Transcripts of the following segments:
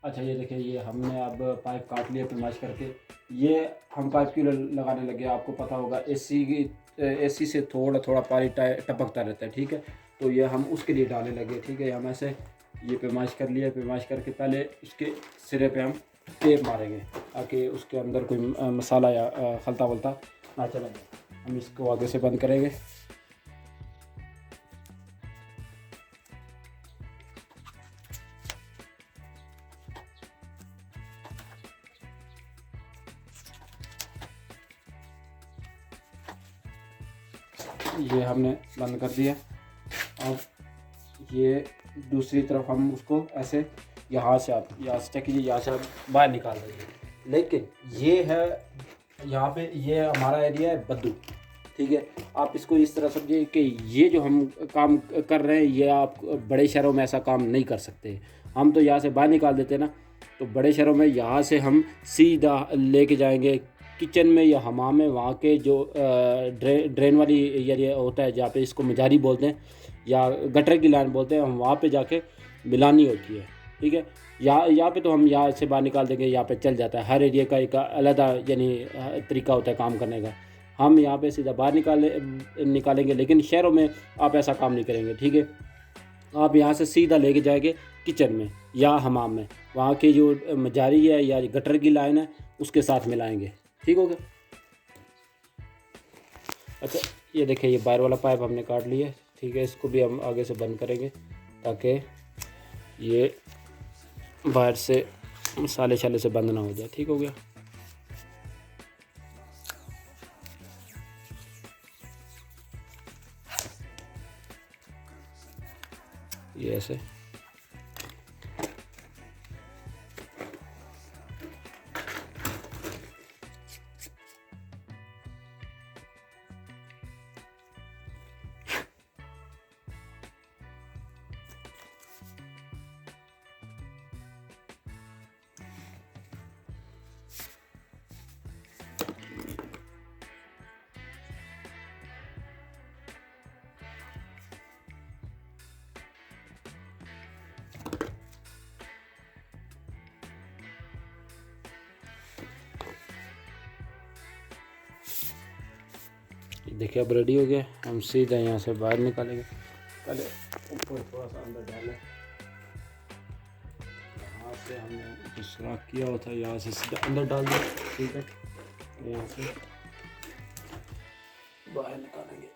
अच्छा ये देखिए, ये हमने अब पाइप काट लिया पैमाइश करके। ये हम पाइप क्यों लगाने लगे, आपको पता होगा एसी से थोड़ा थोड़ा पानी टपकता रहता है, ठीक है। तो ये हम उसके लिए डालने लगे, ठीक है। हम ऐसे ये पैमाइश कर लिया, पैमाइश करके पहले उसके सिरे पे हम टेप मारेंगे ताकि उसके अंदर कोई मसाला या खलता वलता ना चला जाए। हम इसको आगे से बंद करेंगे। ये हमने बंद कर दिया। अब ये दूसरी तरफ हम उसको ऐसे यहाँ से आप चेक कीजिए, यहाँ से आप बाहर निकाल देंगे। लेकिन ये है यहाँ पे, ये हमारा एरिया है बद्दू, ठीक है। आप इसको इस तरह समझिए कि ये जो हम काम कर रहे हैं, ये आप बड़े शहरों में ऐसा काम नहीं कर सकते। हम तो यहाँ से बाहर निकाल देते ना, तो बड़े शहरों में यहाँ से हम सीधा लेके जाएंगे किचन में या हमाम में। वहाँ के जो ड्रेन वाली एरिया होता है, जहाँ पे इसको मजारी बोलते हैं या गटर की लाइन बोलते हैं, हम वहाँ पे जाके मिलानी होती है, ठीक है। यहाँ पे तो हम यहाँ से बाहर निकाल देंगे, यहाँ पे चल जाता है। हर एरिया का एक अलग यानी तरीका होता है काम करने का। हम यहाँ पे सीधा बाहर निकालेंगे, लेकिन शहरों में आप ऐसा काम नहीं करेंगे, ठीक है। आप यहाँ से सीधा लेके जाएंगे किचन में या हमाम में, वहाँ की जो मजारी है या गटर की लाइन है उसके साथ मिलाएंगे, ठीक हो गया। अच्छा ये देखिए, ये बाहर वाला पाइप हमने काट लिया, ठीक है। इसको भी हम आगे से बंद करेंगे ताकि ये बाहर से मसाले शाले से बंद ना हो जाए, ठीक हो गया। ये ऐसे देखिए, अब रेडी हो गया। हम सीधा यहाँ से बाहर निकालेंगे। पहले ऊपर थोड़ा सा अंदर डालें, यहाँ से हमने जो सुराख किया हुआ था यहाँ से सीधा अंदर डाल दिया, ठीक है। यहाँ से बाहर निकालेंगे।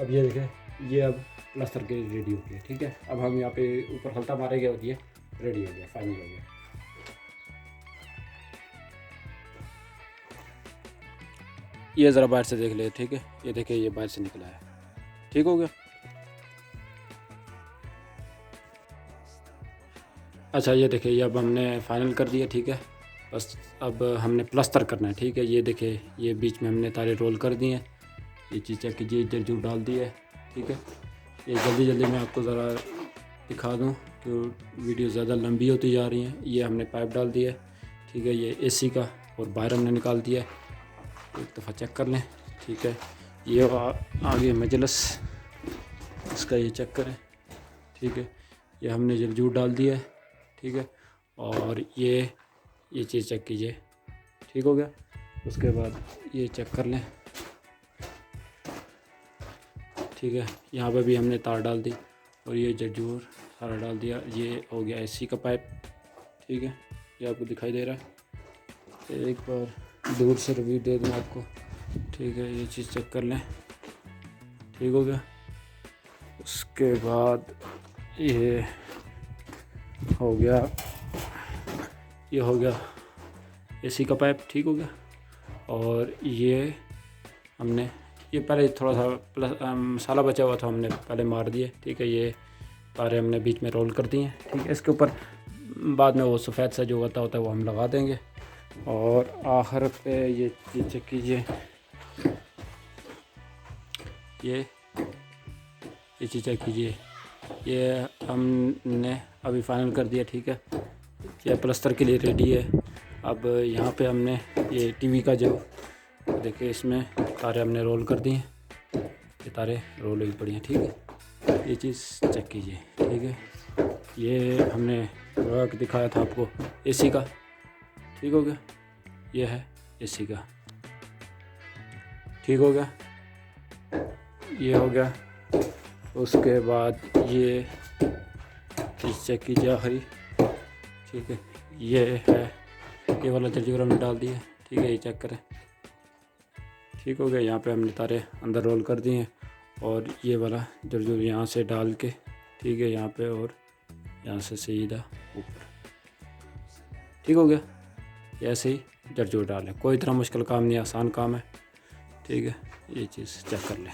अब ये देखें, ये अब प्लास्टर के रेडी हो गया, ठीक है। अब हम यहाँ पे ऊपर हल्का मारेंगे और ये रेडी हो गया, फाइनल हो गया। ये ज़रा बाहर से देख ले, ठीक है। ये देखिए, ये बाहर से निकला है, ठीक हो गया। अच्छा ये देखिए, ये अब हमने फाइनल कर दिया, ठीक है। बस अब हमने प्लास्टर करना है, ठीक है। ये देखिए, ये बीच में हमने तारे रोल कर दिए हैं। ये चीज़ चेक कीजिए, जरजू डाल दी है, ठीक है। ये जल्दी जल्दी मैं आपको ज़रा दिखा दूँ, तो वीडियो ज़्यादा लंबी होती जा रही है। ये हमने पाइप डाल दिया है, ठीक है। ये एसी का और बाहर हमने निकाल दिया है, एक दफ़ा चेक कर लें, ठीक है। ये आगे मजलस, इसका ये चेक करें, ठीक है। ये हमने जरजू डाल दिया है, ठीक है। और ये चीज़ चेक कीजिए, ठीक हो गया। उसके बाद ये चेक कर लें, ठीक है। यहाँ पे भी हमने तार डाल दी और ये जरजूर सारा डाल दिया। ये हो गया एसी का पाइप, ठीक है। ये आपको दिखाई दे रहा है। एक बार दूर से रिव्यू दे दूँ आपको, ठीक है। ये चीज़ चेक कर लें, ठीक हो गया। उसके बाद ये हो गया, ये हो गया एसी का पाइप, ठीक हो गया। और ये हमने ये पहले थोड़ा सा मसाला बचा हुआ था, हमने पहले मार दिए, ठीक है। ये तारे हमने बीच में रोल कर दिए, ठीक है। इसके ऊपर बाद में वो सफ़ेद सा जो होता है वो हम लगा देंगे। और आखिर पे ये चीज़ चेक कीजिए, ये चीज़ चेक कीजिए, ये हमने अभी फाइनल कर दिया, ठीक है। ये प्लस्तर के लिए रेडी है। अब यहाँ पे हमने ये टीवी का जो देखिए इसमें तारे हमने रोल कर दिए, ये तारे रोल हुई पड़ी हैं, ठीक है। ये चीज़ चेक कीजिए, ठीक है। ये हमने लगा के दिखाया था आपको एसी का, ठीक हो गया। ये है एसी का, ठीक हो गया, ये हो गया। उसके बाद ये चीज़ चेक कीजिए आखिरी, ठीक है। ये है, ये वाला जर्जर हमने डाल दिया, ठीक है। ये चेक करें, ठीक हो गया। यहाँ पे हमने तारे अंदर रोल कर दिए हैं और ये वाला जर्जर यहाँ से डाल के, ठीक है, यहाँ पे और यहाँ से सीधा ऊपर, ठीक हो गया। ऐसे ही जर्जर डालें, कोई इतना मुश्किल काम नहीं, आसान काम है, ठीक है। ये चीज़ चेक कर लें।